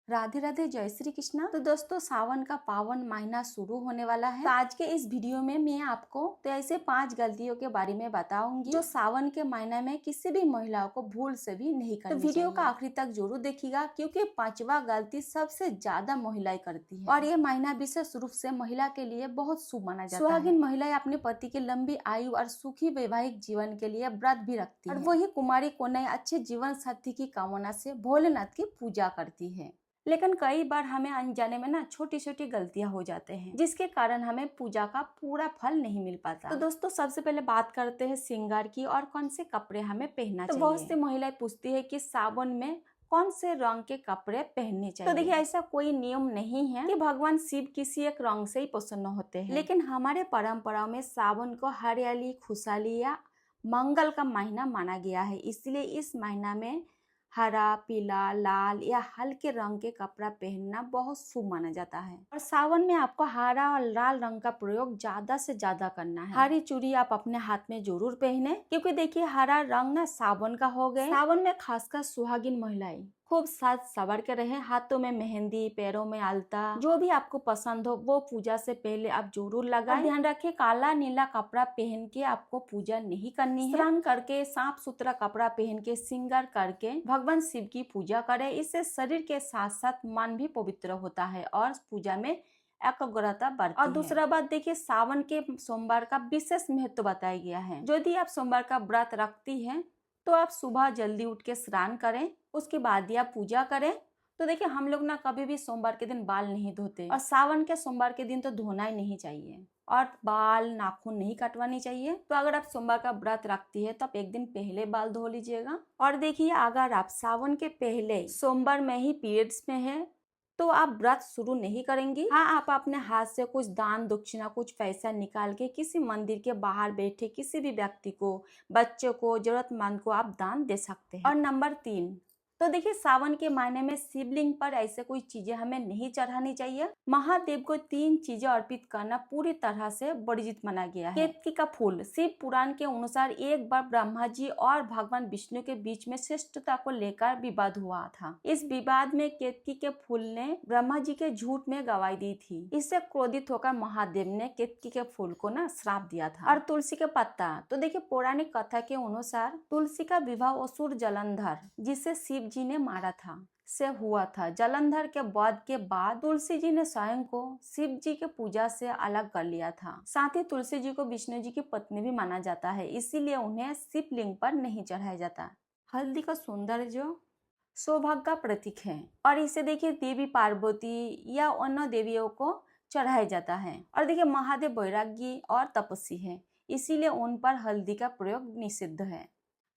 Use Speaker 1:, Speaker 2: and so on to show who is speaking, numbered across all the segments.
Speaker 1: राधे राधे, जय श्री कृष्णा। तो दोस्तों, सावन का पावन महीना शुरू होने वाला है। तो आज के इस वीडियो में मैं आपको तो ऐसे 5 गलतियों के बारे में बताऊंगी जो सावन के महीना में किसी भी महिलाओं को भूल से भी नहीं करनी चाहिए। तो वीडियो का आखिरी तक जरूर देखिएगा, क्योंकि 5वां गलती सबसे ज्यादा महिलाएं करती है और ये महीना विशेष रूप से महिला के लिए बहुत शुभ माना जाता है। सुहागिन महिलाएं अपने पति की लंबी आयु और सुखी वैवाहिक जीवन के लिए व्रत भी रखती है और वही कुमारी कन्याएं अच्छे जीवन साथी की कामना से भोलेनाथ की पूजा करती है। लेकिन कई बार हमें अनजाने में छोटी छोटी गलतियां हो जाते हैं, जिसके कारण हमें पूजा का पूरा फल नहीं मिल पाता। तो दोस्तों, सबसे पहले बात करते हैं श्रृंगार की और कौन से कपड़े हमें पहनना चाहिए। बहुत सी महिलाएं पूछती है कि सावन में कौन से रंग के कपड़े पहनने चाहिए। तो देखिए, ऐसा कोई नियम नहीं है कि भगवान शिव किसी एक रंग से ही प्रसन्न होते हैं, लेकिन हमारे परंपराओं में सावन को हरियाली, खुशहाली या मंगल का महीना माना गया है। इसलिए इस महीना में हरा, पीला, लाल या हल्के रंग के कपड़ा पहनना बहुत शुभ माना जाता है। और सावन में आपको हरा और लाल रंग का प्रयोग ज्यादा से ज्यादा करना है। हरी चूड़ी आप अपने हाथ में जरूर पहने, क्योंकि देखिए हरा रंग सावन का हो गए। सावन में खासकर सुहागिन महिलाएं खूब साज सवर के रहे। हाथों में मेहंदी, पैरों में आलता, जो भी आपको पसंद हो वो पूजा से पहले आप जरूर लगाएं। ध्यान रखें, काला नीला कपड़ा पहन के आपको पूजा नहीं करनी है। स्नान करके साफ सुथरा कपड़ा पहन के श्रृंगार करके भगवान शिव की पूजा करें। इससे शरीर के साथ साथ मन भी पवित्र होता है और पूजा में एकाग्रता बढ़ती है। और दूसरा बात देखिए, सावन के सोमवार का विशेष महत्व बताया गया है। यदि आप सोमवार का व्रत रखती हैं तो आप सुबह जल्दी उठ के स्नान करें, उसके बाद ही आप पूजा करें। तो देखिए, हम लोग कभी भी सोमवार के दिन बाल नहीं धोते और सावन के सोमवार के दिन तो धोना ही नहीं चाहिए और बाल नाखून नहीं कटवानी चाहिए। तो अगर आप सोमवार का व्रत रखती है तो आप एक दिन पहले बाल धो लीजिएगा। और देखिए, अगर आप सावन के पहले सोमवार में ही पीरियड्स में है तो आप व्रत शुरू नहीं करेंगी। हाँ, आप अपने हाथ से कुछ दान दक्षिणा, कुछ पैसा निकाल के किसी मंदिर के बाहर बैठे किसी भी व्यक्ति को, बच्चों को, जरूरतमंद को आप दान दे सकते हैं। और नंबर 3, तो देखिए, सावन के महीने में शिवलिंग पर ऐसे कोई चीजें हमें नहीं चढ़ानी चाहिए। महादेव को 3 चीजें अर्पित करना पूरी तरह से वर्जित माना गया है। केतकी का फूल, शिव पुराण के अनुसार एक बार ब्रह्मा जी और भगवान विष्णु के बीच में श्रेष्ठता को लेकर विवाद हुआ था। इस विवाद में केतकी के फूल ने ब्रह्मा जी के झूठ में गवाही दी थी। इससे क्रोधित होकर महादेव ने केतकी के फूल को श्राप दिया था। और तुलसी के पत्ता, तो देखिए, पौराणिक कथा के अनुसार तुलसी का विवाह असुर जलंधर, जिसे शिव जी ने मारा था, से हुआ था। जलंधर के वध के बाद तुलसी जी ने स्वयं को शिव जी के पूजा से अलग कर लिया था। साथ ही तुलसी जी को विष्णु जी की पत्नी भी माना जाता है, इसीलिए उन्हें शिवलिंग पर नहीं चढ़ाया जाता। हल्दी का सौंदर्य सौभाग्य का प्रतीक है और इसे देखिए देवी पार्वती या अन्य देवियों को चढ़ाया जाता है। और देखिए, महादेव वैरागी और तपस्वी है, इसीलिए उन पर हल्दी का प्रयोग निषिद्ध है।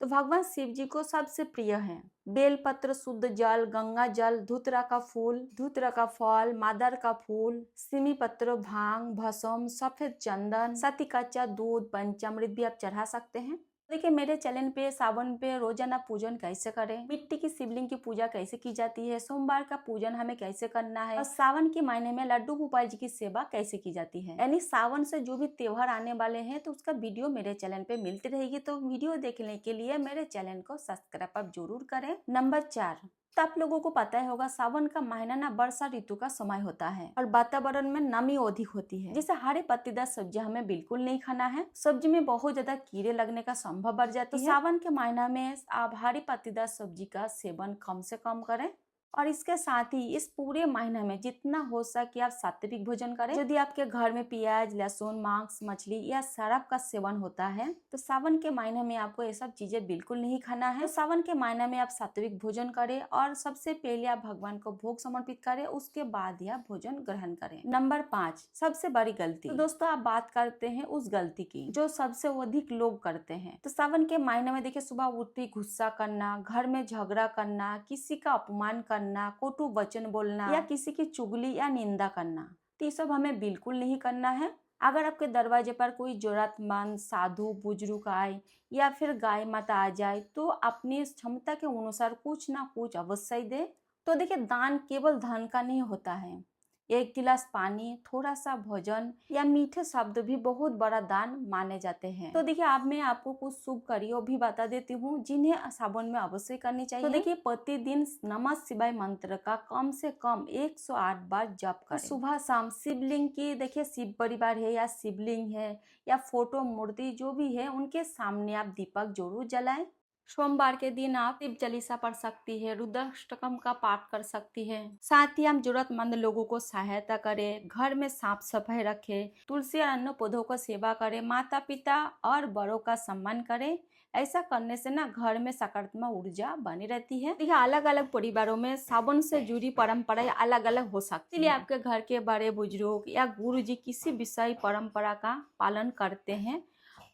Speaker 1: तो भगवान शिव जी को सबसे प्रिय है बेलपत्र, शुद्ध जल, गंगा जल, धूतरा का फूल, धूतरा का फल, मादर का फूल, सिमी पत्र, भांग, भस्म, सफेद चंदन, सती कच्चा दूध, पंचामृत भी आप चढ़ा सकते हैं। देखिए, मेरे चैनल पे सावन पे रोजाना पूजन कैसे करें, मिट्टी की शिवलिंग की पूजा कैसे की जाती है, सोमवार का पूजन हमें कैसे करना है और सावन के महीने में लड्डू गोपाल जी की सेवा कैसे की जाती है, यानी सावन से जो भी त्योहार आने वाले हैं तो उसका वीडियो मेरे चैनल पे मिलती रहेगी। तो वीडियो देखने के लिए मेरे चैनल को सब्सक्राइब आप जरूर करें। नंबर 4, तो आप लोगों को पता ही होगा, सावन का महीना वर्षा ऋतु का समय होता है और वातावरण में नमी अधिक होती है, जिससे हरे पत्तेदार सब्जियां हमें बिल्कुल नहीं खाना है। सब्जी में बहुत ज्यादा कीड़े लगने का संभव बढ़ जाती है। सावन के महीना में आप हरी पत्तेदार सब्जी का सेवन कम से कम करें और इसके साथ ही इस पूरे महीने में जितना हो सके आप सात्विक भोजन करें। यदि आपके घर में प्याज, लहसुन, मांस, मछली या शराब का सेवन होता है तो सावन के महीने में आपको ये सब चीजें बिल्कुल नहीं खाना है। तो सावन के महीने में आप सात्विक भोजन करें और सबसे पहले आप भगवान को भोग समर्पित करें, उसके बाद ही आप भोजन ग्रहण करें। नंबर 5, सबसे बड़ी गलती। तो दोस्तों, आप बात करते हैं उस गलती की जो सबसे अधिक लोग करते हैं। तो सावन के महीने में देखिए, सुबह उठते ही गुस्सा करना, घर में झगड़ा करना, किसी का अपमान करना, कटु वचन बोलना या किसी की चुगली या निंदा करना, तो ये सब हमें बिल्कुल नहीं करना है। अगर आपके दरवाजे पर कोई जरूरतमंद, साधु, बुजुर्ग आए या फिर गाय माता आ जाए तो अपनी क्षमता के अनुसार कुछ ना कुछ अवश्य दे। तो देखिए, दान केवल धन का नहीं होता है, एक गिलास पानी, थोड़ा सा भोजन या मीठे शब्द भी बहुत बड़ा दान माने जाते हैं। तो देखिए अब मैं आपको कुछ शुभ कार्यों भी बता देती हूँ जिन्हें सावन में अवश्य करनी चाहिए। तो देखिए प्रतिदिन नमः शिवाय मंत्र का कम से कम 108 बार जप करें। सुबह शाम शिवलिंग की, देखिए शिव परिवार है या शिवलिंग है या फोटो मूर्ति जो भी है उनके सामने आप दीपक जरूर जलाएं। सोमवार के दिन आप शिव चालीसा पढ़ सकती है, रुद्राष्टकम का पाठ कर सकती है। साथ ही हम जरूरतमंद लोगों को सहायता करें, घर में साफ सफाई रखें, तुलसी और अन्य पौधों को सेवा करें, माता पिता और बड़ों का सम्मान करें। ऐसा करने से ना घर में सकारात्मक ऊर्जा बनी रहती है। देखिए अलग अलग परिवारों में सावन से जुड़ी परंपराएं अलग अलग हो सकती है, इसलिए आपके घर के बड़े बुजुर्ग या गुरु जी किसी विषय परंपरा का पालन करते हैं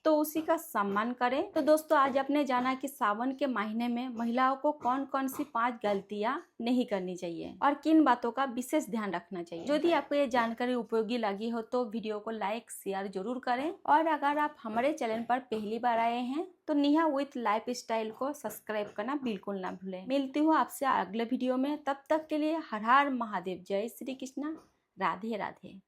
Speaker 1: तो उसी का सम्मान करें। तो दोस्तों आज आपने जाना कि सावन के महीने में महिलाओं को कौन कौन सी 5 गलतियां नहीं करनी चाहिए और किन बातों का विशेष ध्यान रखना चाहिए। यदि आपको ये जानकारी उपयोगी लगी हो तो वीडियो को लाइक शेयर जरूर करें और अगर आप हमारे चैनल पर पहली बार आए हैं तो नेहा विथ लाइफ स्टाइल को सब्सक्राइब करना बिल्कुल ना भूलें। मिलती हूँ आपसे अगले वीडियो में, तब तक के लिए हर हर महादेव, जय श्री कृष्णा, राधे राधे।